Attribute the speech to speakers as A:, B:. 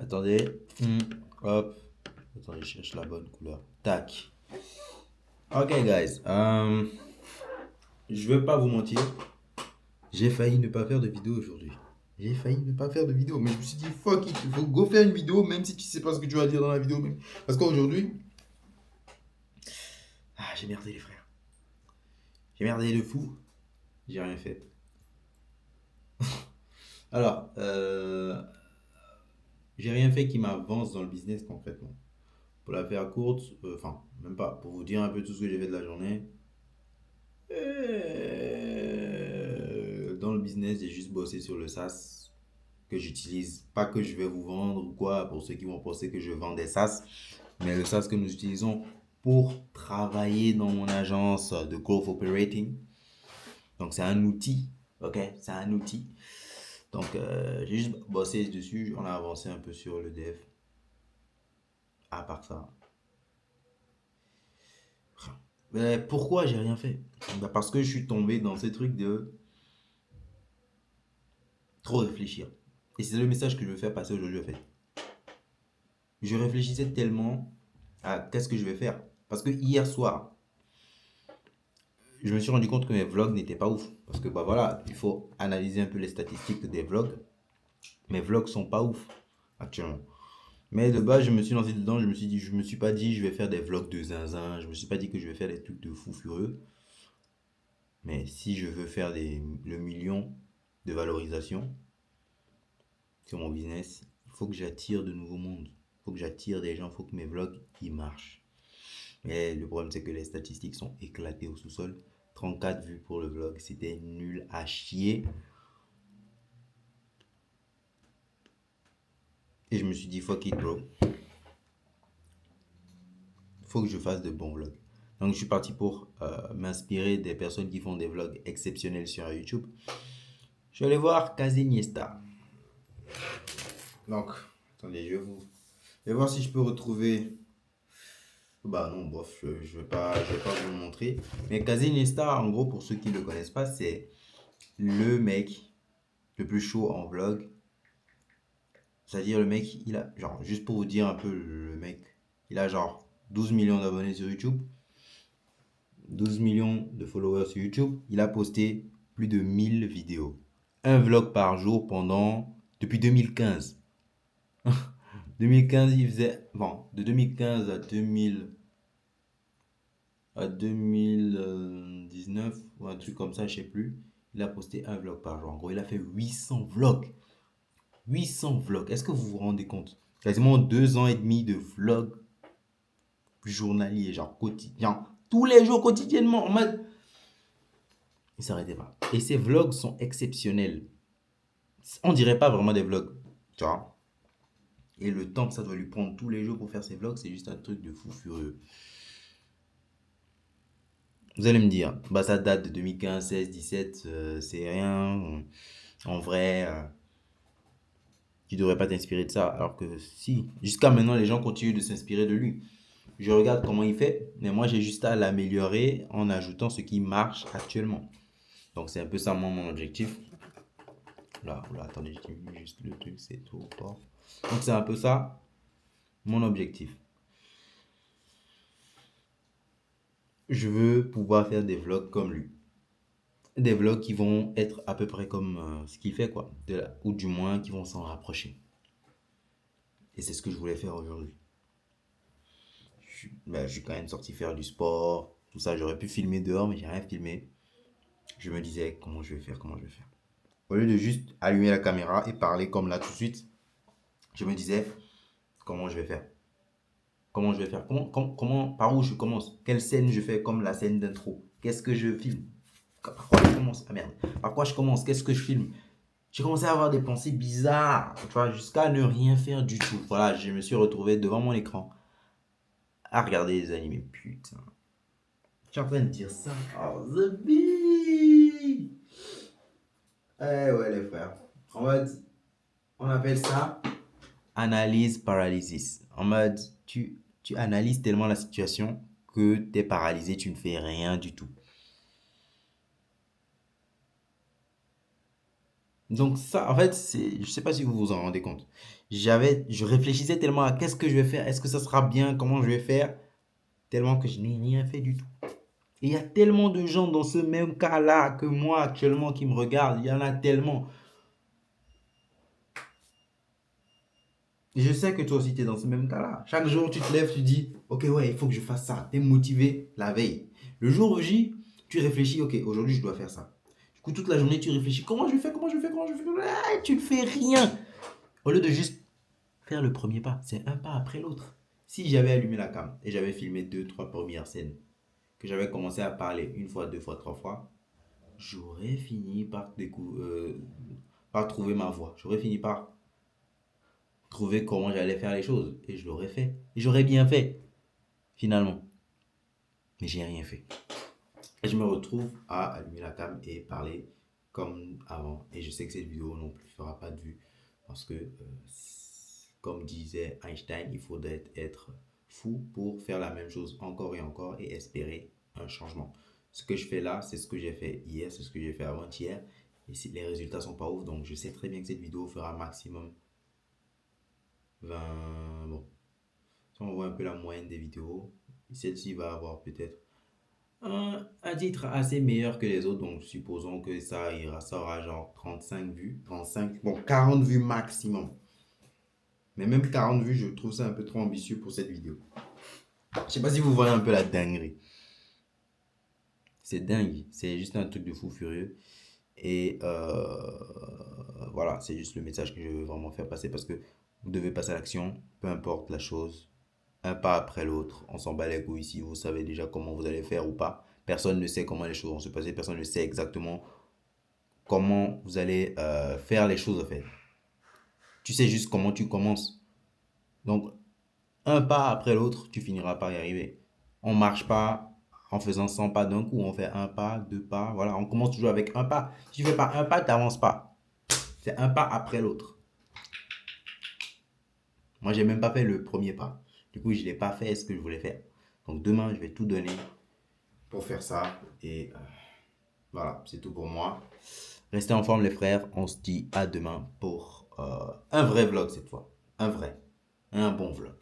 A: Attendez. Hop. Attendez, je cherche la bonne couleur. Tac. Ok, guys. Je vais pas vous mentir. J'ai failli ne pas faire de vidéo aujourd'hui. J'ai failli ne pas faire de vidéo. Mais je me suis dit, fuck it. Il faut go faire une vidéo, même si tu sais pas ce que tu vas dire dans la vidéo. Même. Parce qu'aujourd'hui. J'ai merdé, les frères. J'ai merdé de fou. J'ai rien fait. Alors, j'ai rien fait qui m'avance dans le business concrètement. Pour la faire courte, enfin, même pas, pour vous dire un peu tout ce que j'ai fait de la journée. Dans le business, j'ai juste bossé sur le SaaS que j'utilise. Pas que je vais vous vendre ou quoi, pour ceux qui vont penser que je vends des SaaS, mais le SaaS que nous utilisons pour travailler dans mon agence de growth operating. Donc, c'est un outil, ok? C'est un outil. Donc, j'ai juste bossé dessus. On a avancé un peu sur le dev. À part ça. Mais pourquoi j'ai rien fait? Bah, parce que je suis tombé dans ces trucs de trop réfléchir. Et c'est le message que je veux faire passer aujourd'hui en fait. Je réfléchissais tellement à qu'est-ce que je vais faire. Parce que hier soir, je me suis rendu compte que mes vlogs n'étaient pas ouf. Parce que bah voilà, il faut analyser un peu les statistiques des vlogs. Mes vlogs sont pas ouf actuellement. Mais de base, je me suis lancé dedans, je me suis pas dit je vais faire des vlogs de zinzin, je me suis pas dit que je vais faire des trucs de fou furieux. Mais si je veux faire le million de valorisation sur mon business, il faut que j'attire de nouveaux mondes. Il faut que j'attire des gens, il faut que mes vlogs ils marchent. Mais le problème c'est que les statistiques sont éclatées au sous-sol. 34 vues pour le vlog, c'était nul à chier. Et je me suis dit fuck it bro. Faut que je fasse de bons vlogs. Donc je suis parti pour m'inspirer des personnes qui font des vlogs exceptionnels sur YouTube. Je vais aller voir Kazeniesta. Donc, attendez, je vais voir si je peux retrouver. Bah non, bof, je vais pas vous le montrer. Mais Kazeniesta, en gros, pour ceux qui ne le connaissent pas, c'est le mec le plus chaud en vlog. C'est-à-dire le mec, il a, genre, juste pour vous dire un peu le mec, il a genre 12 millions d'abonnés sur YouTube. 12 millions de followers sur YouTube, il a posté plus de 1000 vidéos. Un vlog par jour depuis 2015. 2015, il faisait, bon, de 2015 à 2019 ou un truc comme ça, je sais plus. Il a posté un vlog par jour. En gros, il a fait 800 vlogs. 800 vlogs. Est-ce que vous vous rendez compte? Quasiment 2 ans et demi de vlogs journaliers, genre quotidien. Tous les jours, quotidiennement, en mode. Il s'arrêtait pas. Et ces vlogs sont exceptionnels. On dirait pas vraiment des vlogs, tu vois. Et le temps que ça doit lui prendre tous les jours pour faire ses vlogs, c'est juste un truc de fou furieux. Vous allez me dire, bah ça date de 2015, 16, 17, c'est rien. En vrai, tu devrais pas t'inspirer de ça. Alors que si, jusqu'à maintenant, les gens continuent de s'inspirer de lui. Je regarde comment il fait, mais moi j'ai juste à l'améliorer en ajoutant ce qui marche actuellement. Donc c'est un peu ça mon objectif. Là, attendez, j'ai mis juste le truc, c'est trop fort. Donc c'est un peu ça mon objectif. Je veux pouvoir faire des vlogs comme lui. Des vlogs qui vont être à peu près comme ce qu'il fait, quoi. Ou du moins qui vont s'en rapprocher. Et c'est ce que je voulais faire aujourd'hui. Je suis quand même sorti faire du sport, tout ça. J'aurais pu filmer dehors, mais j'ai rien filmé. Je me disais comment je vais faire, comment je vais faire. Au lieu de juste allumer la caméra et parler comme là tout de suite, je me disais comment je vais faire. Comment je vais faire, par où je commence, quelle scène je fais comme la scène d'intro, qu'est-ce que je filme, par quoi je commence, ah merde, par quoi je commence, qu'est-ce que je filme. J'ai commencé à avoir des pensées bizarres, tu vois, jusqu'à ne rien faire du tout. Voilà, je me suis retrouvé devant mon écran à regarder des animés. Putain, je suis en train de dire ça. Oh, The Bee. Eh ouais, les frères. On appelle ça analyse paralysis. En mode, tu analyses tellement la situation que tu es paralysé, tu ne fais rien du tout. Donc ça, en fait, je ne sais pas si vous vous en rendez compte. Je réfléchissais tellement à qu'est-ce que je vais faire, est-ce que ça sera bien, comment je vais faire, tellement que je n'ai rien fait du tout. Et il y a tellement de gens dans ce même cas-là que moi actuellement qui me regardent, il y en a tellement. Et je sais que toi aussi, tu es dans ce même cas-là. Chaque jour, tu te lèves, tu dis, ok, ouais, il faut que je fasse ça. Tu es motivé la veille. Le jour J, tu réfléchis, ok, aujourd'hui, je dois faire ça. Du coup, toute la journée, tu réfléchis, comment je vais faire, comment je vais faire, comment je vais faire. Ah, tu ne fais rien. Au lieu de juste faire le premier pas, c'est un pas après l'autre. Si j'avais allumé la cam et j'avais filmé deux, trois premières scènes, que j'avais commencé à parler une fois, deux fois, trois fois, j'aurais fini par trouver ma voie. J'aurais fini par trouver comment j'allais faire les choses. Et je l'aurais fait. Et j'aurais bien fait, finalement. Mais j'ai rien fait. Et je me retrouve à allumer la cam et parler comme avant. Et je sais que cette vidéo non plus fera pas de vue. Parce que, comme disait Einstein, il faudrait être fou pour faire la même chose encore et encore et espérer un changement. Ce que je fais là, c'est ce que j'ai fait hier, c'est ce que j'ai fait avant-hier. Et si les résultats sont pas ouf, donc je sais très bien que cette vidéo fera maximum 20. Bon, si on voit un peu la moyenne des vidéos, celle-ci va avoir peut-être un titre assez meilleur que les autres. Donc, supposons que ça aura genre 35 vues. 35, bon, 40 vues maximum. Mais même 40 vues, je trouve ça un peu trop ambitieux pour cette vidéo. Je sais pas si vous voyez un peu la dinguerie. C'est dingue. C'est juste un truc de fou furieux. Et voilà, c'est juste le message que je veux vraiment faire passer parce que vous devez passer à l'action, peu importe la chose, un pas après l'autre. On s'en bat les couilles ici, vous savez déjà comment vous allez faire ou pas. Personne ne sait comment les choses vont se passer, personne ne sait exactement comment vous allez faire les choses en fait. Tu sais juste comment tu commences. Donc, un pas après l'autre, tu finiras par y arriver. On marche pas en faisant 100 pas d'un coup, on fait un pas, deux pas, voilà, on commence toujours avec un pas. Si tu fais pas un pas, tu n'avances pas. C'est un pas après l'autre. Moi, j'ai même pas fait le premier pas. Du coup, je l'ai pas fait ce que je voulais faire. Donc demain, je vais tout donner pour faire ça. Et voilà, c'est tout pour moi. Restez en forme les frères. On se dit à demain pour un vrai vlog cette fois. Un vrai. Un bon vlog.